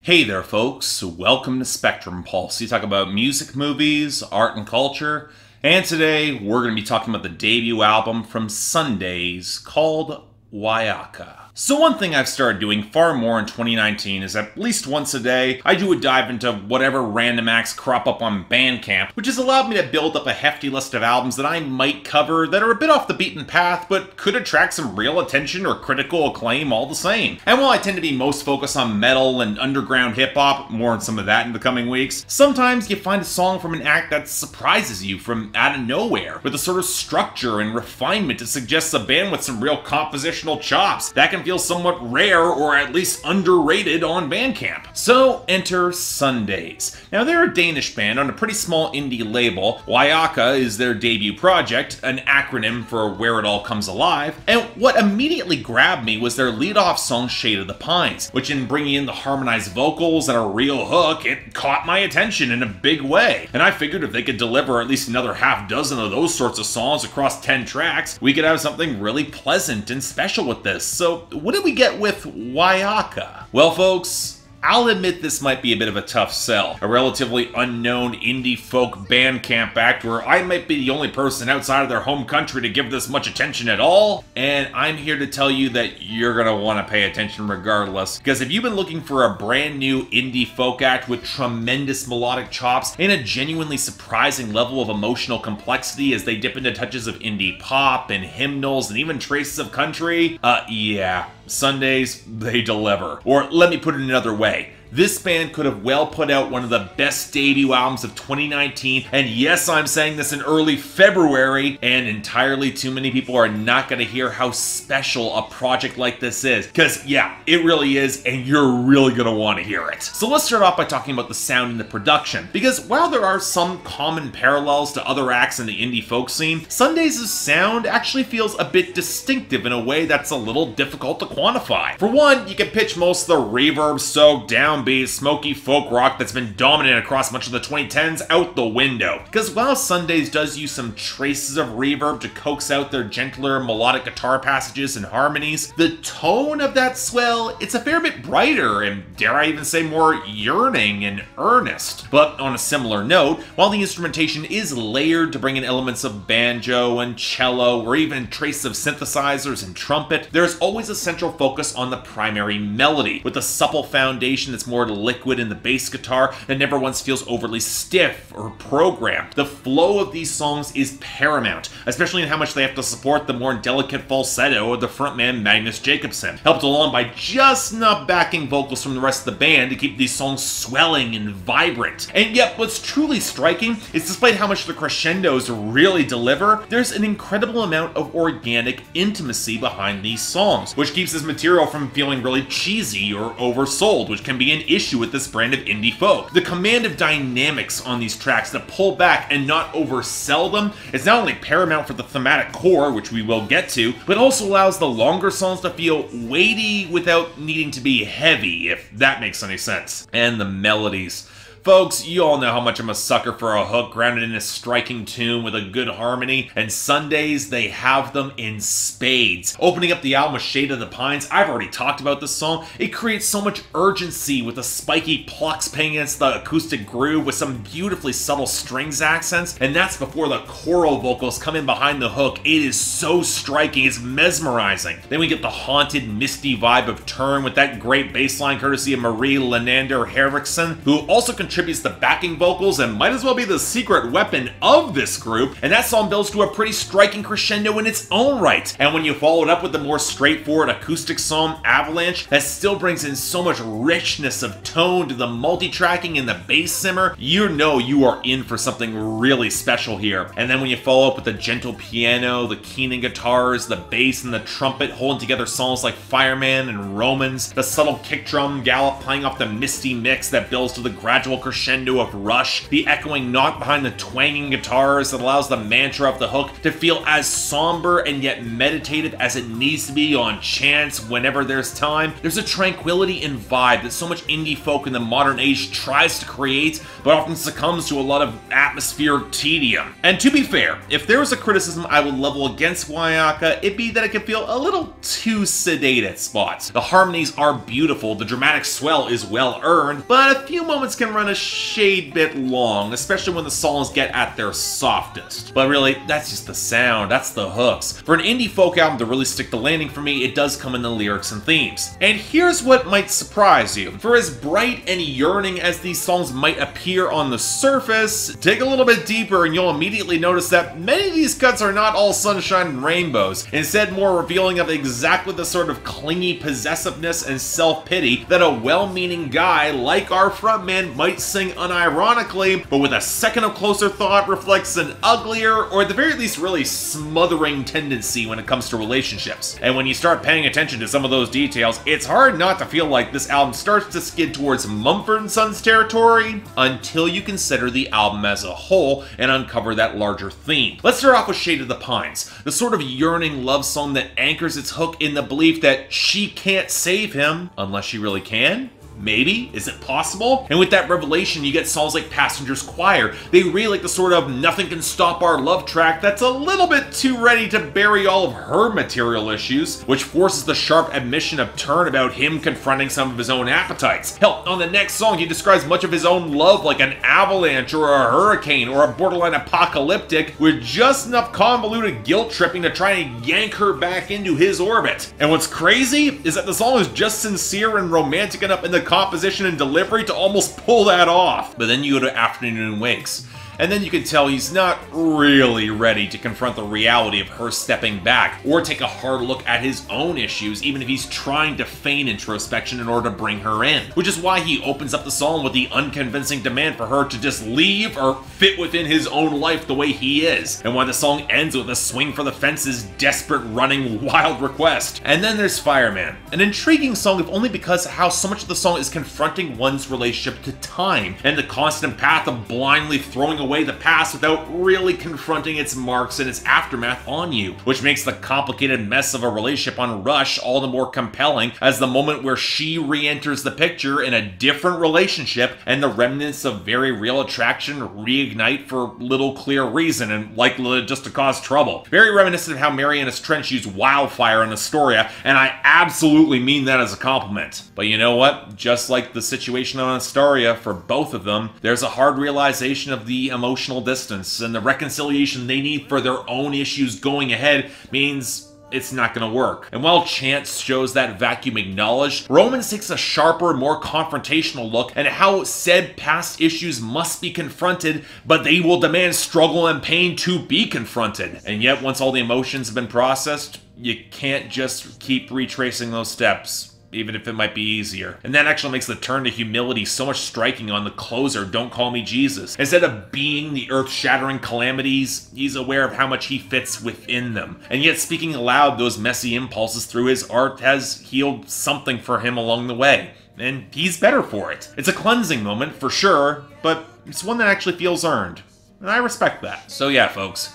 Hey there folks, welcome to Spectrum Pulse. We talk about music, movies, art and culture, and today we're going to be talking about the debut album from Sundays called Wiaca. So one thing I've started doing far more in 2019 is at least once a day, I do a dive into whatever random acts crop up on Bandcamp, which has allowed me to build up a hefty list of albums that I might cover that are a bit off the beaten path, but could attract some real attention or critical acclaim all the same. And while I tend to be most focused on metal and underground hip-hop, more on some of that in the coming weeks, sometimes you find a song from an act that surprises you from out of nowhere, with a sort of structure and refinement that suggests a band with some real compositional chops that can feel somewhat rare or at least underrated on Bandcamp. So enter Sundays. Now they're a Danish band on a pretty small indie label. Wiaca is their debut project, an acronym for Where It All Comes Alive, and what immediately grabbed me was their lead-off song Shade of the Pines, which in bringing in the harmonized vocals and a real hook, it caught my attention in a big way. And I figured if they could deliver at least another half dozen of those sorts of songs across 10 tracks, we could have something really pleasant and special with this. So what did we get with Wiaca? Well folks, I'll admit this might be a bit of a tough sell. A relatively unknown indie folk Bandcamp act where I might be the only person outside of their home country to give this much attention at all, and I'm here to tell you that you're gonna want to pay attention regardless, because if you've been looking for a brand new indie folk act with tremendous melodic chops and a genuinely surprising level of emotional complexity as they dip into touches of indie pop and hymnals and even traces of country, yeah, Sundays, they deliver. Or let me put it another way. This band could have well put out one of the best debut albums of 2019, and yes, I'm saying this in early February, and entirely too many people are not going to hear how special a project like this is. Because, yeah, it really is, and you're really going to want to hear it. So let's start off by talking about the sound and the production, because while there are some common parallels to other acts in the indie folk scene, Sundays' sound actually feels a bit distinctive in a way that's a little difficult to quantify. For one, you can pitch most of the reverb-soaked downbeat, smoky folk rock that's been dominant across much of the 2010s out the window. Because while Sundays does use some traces of reverb to coax out their gentler melodic guitar passages and harmonies, the tone of that swell, it's a fair bit brighter and, dare I even say, more yearning and earnest. But on a similar note, while the instrumentation is layered to bring in elements of banjo and cello or even traces of synthesizers and trumpet, there's always a central focus on the primary melody, with a supple foundation that's more liquid in the bass guitar that never once feels overly stiff or programmed. The flow of these songs is paramount, especially in how much they have to support the more delicate falsetto of the frontman Magnus Jacobsson, helped along by just enough backing vocals from the rest of the band to keep these songs swelling and vibrant. And yet what's truly striking is despite how much the crescendos really deliver, there's an incredible amount of organic intimacy behind these songs, which keeps this material from feeling really cheesy or oversold, which can be an issue with this brand of indie folk. The command of dynamics on these tracks to pull back and not oversell them is not only paramount for the thematic core, which we will get to, but also allows the longer songs to feel weighty without needing to be heavy, if that makes any sense. And the melodies. Folks, you all know how much I'm a sucker for a hook grounded in a striking tune with a good harmony, and Sundays, they have them in spades. Opening up the album with Shade of the Pines, I've already talked about this song. It creates so much urgency with the spiky plucks playing against the acoustic groove with some beautifully subtle strings accents, and that's before the choral vocals come in behind the hook. It is so striking, it's mesmerizing. Then we get the haunted, misty vibe of Turn with that great bass line courtesy of Marie Lenander Henriksen, who also contributes the backing vocals and might as well be the secret weapon of this group, and that song builds to a pretty striking crescendo in its own right. And when you follow it up with the more straightforward acoustic song Avalanche that still brings in so much richness of tone to the multi-tracking and the bass simmer, you know you are in for something really special here. And then when you follow up with the gentle piano, the keening guitars, the bass and the trumpet holding together songs like Fireman and Romans, the subtle kick drum gallop playing off the misty mix that builds to the gradual crescendo of Rush, the echoing knock behind the twanging guitars that allows the mantra of the hook to feel as somber and yet meditative as it needs to be on chance whenever there's time. There's a tranquility and vibe that so much indie folk in the modern age tries to create, but often succumbs to a lot of atmospheric tedium. And to be fair, if there was a criticism I would level against Wiaca, it'd be that it can feel a little too sedate at spots. The harmonies are beautiful, the dramatic swell is well earned, but a few moments can run a shade bit long, especially when the songs get at their softest. But really, that's just the sound, that's the hooks. For an indie folk album to really stick the landing for me, it does come in the lyrics and themes. And here's what might surprise you. For as bright and yearning as these songs might appear on the surface, dig a little bit deeper and you'll immediately notice that many of these cuts are not all sunshine and rainbows, instead more revealing of exactly the sort of clingy possessiveness and self-pity that a well-meaning guy like our frontman might sing unironically, but with a second of closer thought reflects an uglier, or at the very least really smothering tendency when it comes to relationships. And when you start paying attention to some of those details, it's hard not to feel like this album starts to skid towards Mumford & Sons territory until you consider the album as a whole and uncover that larger theme. Let's start off with Shade of the Pines, the sort of yearning love song that anchors its hook in the belief that she can't save him unless she really can. Maybe? Is it possible? And with that revelation, you get songs like Passenger's Choir. They really like the sort of nothing can stop our love track that's a little bit too ready to bury all of her material issues, which forces the sharp admission of turn about him confronting some of his own appetites. Hell, on the next song, he describes much of his own love like an avalanche or a hurricane or a borderline apocalyptic, with just enough convoluted guilt tripping to try and yank her back into his orbit. And what's crazy is that the song is just sincere and romantic enough in the composition and delivery to almost pull that off. But then you go to Afternoon Wakes, and then you can tell he's not really ready to confront the reality of her stepping back, or take a hard look at his own issues, even if he's trying to feign introspection in order to bring her in. Which is why he opens up the song with the unconvincing demand for her to just leave or fit within his own life the way he is, and why the song ends with a swing for the fences, desperate running, wild request. And then there's Fireman, an intriguing song if only because how so much of the song is confronting one's relationship to time, and the constant path of blindly throwing away the past without really confronting its marks and its aftermath on you, which makes the complicated mess of a relationship on Rush all the more compelling as the moment where she re-enters the picture in a different relationship and the remnants of very real attraction reignite for little clear reason and likely just to cause trouble. Very reminiscent of how Marianas Trench used Wildfire in Astoria, and I absolutely mean that as a compliment. But you know what? Just like the situation on Astoria, for both of them, there's a hard realization of the emotional distance, and the reconciliation they need for their own issues going ahead means it's not going to work. And while Chance shows that vacuum acknowledged, Romans takes a sharper, more confrontational look at how said past issues must be confronted, but they will demand struggle and pain to be confronted. And yet, once all the emotions have been processed, you can't just keep retracing those steps, even if it might be easier. And that actually makes the turn to humility so much striking on the closer, Don't Call Me Jesus. Instead of being the earth-shattering calamities, he's aware of how much he fits within them. And yet speaking aloud those messy impulses through his art has healed something for him along the way. And he's better for it. It's a cleansing moment, for sure, but it's one that actually feels earned. And I respect that. So yeah, folks.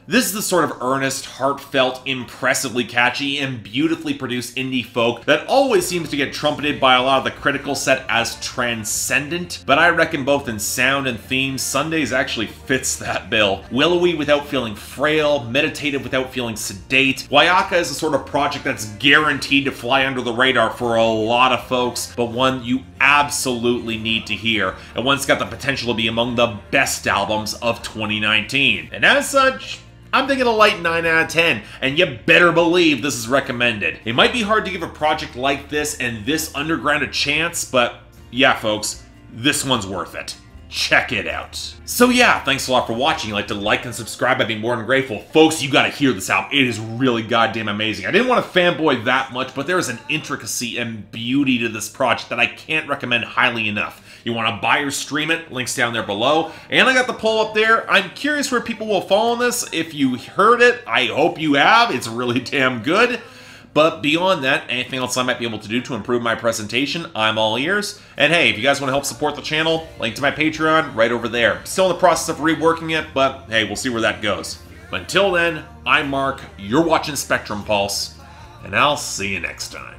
This is the sort of earnest, heartfelt, impressively catchy, and beautifully produced indie folk that always seems to get trumpeted by a lot of the critical set as transcendent, but I reckon both in sound and themes, Sundays actually fits that bill. Willowy without feeling frail, meditative without feeling sedate. Wiaca is the sort of project that's guaranteed to fly under the radar for a lot of folks, but one you absolutely need to hear, and one's got the potential to be among the best albums of 2019. And as such, I'm thinking a light 9 out of 10, and you better believe this is recommended. It might be hard to give a project like this and this underground a chance, but yeah, folks, this one's worth it. Check it out. So yeah, thanks a lot for watching. If you'd like to like and subscribe, I'd be more than grateful. Folks, you gotta hear this album. It is really goddamn amazing. I didn't want to fanboy that much, but there is an intricacy and beauty to this project that I can't recommend highly enough. You want to buy or stream it, links down there below. And I got the poll up there. I'm curious where people will fall on this. If you heard it, I hope you have. It's really damn good. But beyond that, anything else I might be able to do to improve my presentation, I'm all ears. And hey, if you guys want to help support the channel, link to my Patreon right over there. Still in the process of reworking it, but hey, we'll see where that goes. But until then, I'm Mark, you're watching Spectrum Pulse, and I'll see you next time.